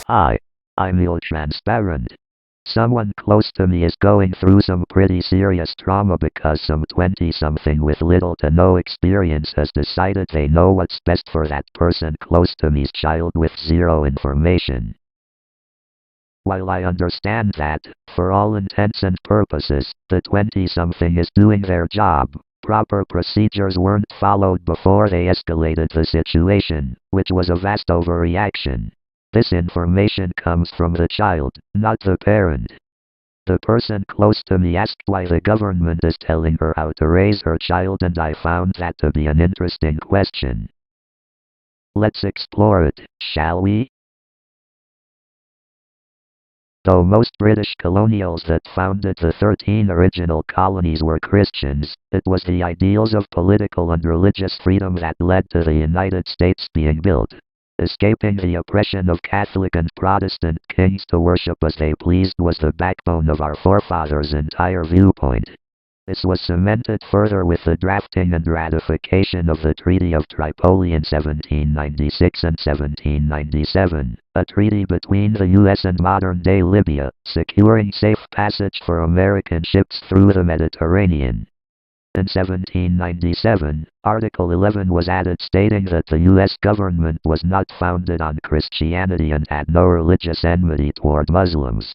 Hi, I'm your transparent. Someone close to me is going through some pretty serious trauma because some 20-something with little to no experience has decided they know what's best for that person close to me's child with zero information. While I understand that, for all intents and purposes, the 20-something is doing their job, proper procedures weren't followed before they escalated the situation, which was a vast overreaction. This information comes from the child, not the parent. The person close to me asked why the government is telling her how to raise her child, and I found that to be an interesting question. Let's explore it, shall we? Though most British colonials that founded the 13 original colonies were Christians, it was the ideals of political and religious freedom that led to the United States being built. Escaping the oppression of Catholic and Protestant kings to worship as they pleased was the backbone of our forefathers' entire viewpoint. This was cemented further with the drafting and ratification of the Treaty of Tripoli in 1796 and 1797, a treaty between the U.S. and modern-day Libya, securing safe passage for American ships through the Mediterranean. In 1797, Article 11 was added stating that the U.S. government was not founded on Christianity and had no religious enmity toward Muslims.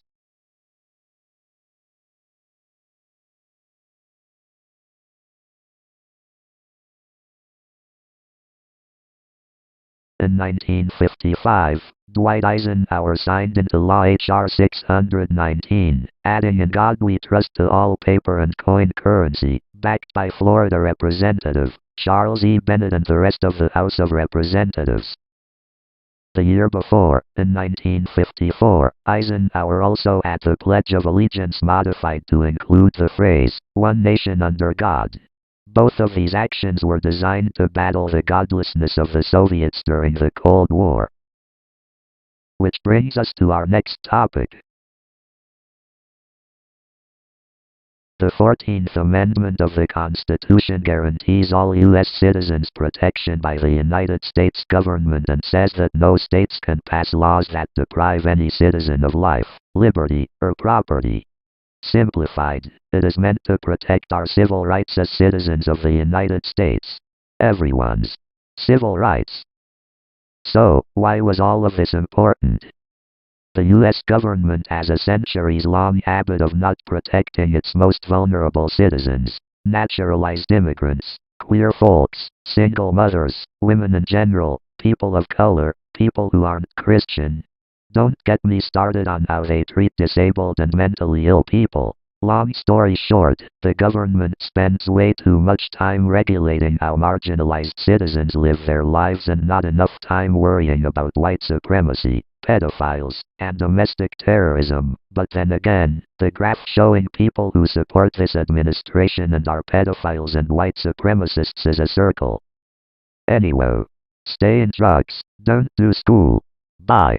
In 1955, Dwight Eisenhower signed into law H.R. 619, adding "In God We Trust" to all paper and coin currency, backed by Florida Representative Charles E. Bennett and the rest of the House of Representatives. The year before, in 1954, Eisenhower also had the Pledge of Allegiance modified to include the phrase, "One nation under God." Both of these actions were designed to battle the godlessness of the Soviets during the Cold War. Which brings us to our next topic. The 14th Amendment of the Constitution guarantees all U.S. citizens protection by the United States government and says that no states can pass laws that deprive any citizen of life, liberty, or property. Simplified, it is meant to protect our civil rights as citizens of the United States. Everyone's civil rights. So, why was all of this important? The U.S. government has a centuries-long habit of not protecting its most vulnerable citizens, naturalized immigrants, queer folks, single mothers, women in general, people of color, people who aren't Christian. Don't get me started on how they treat disabled and mentally ill people. Long story short, the government spends way too much time regulating how marginalized citizens live their lives and not enough time worrying about white supremacy, pedophiles, and domestic terrorism. But then again, the graph showing people who support this administration and are pedophiles and white supremacists is a circle. Anyway, stay in drugs, don't do school. Bye.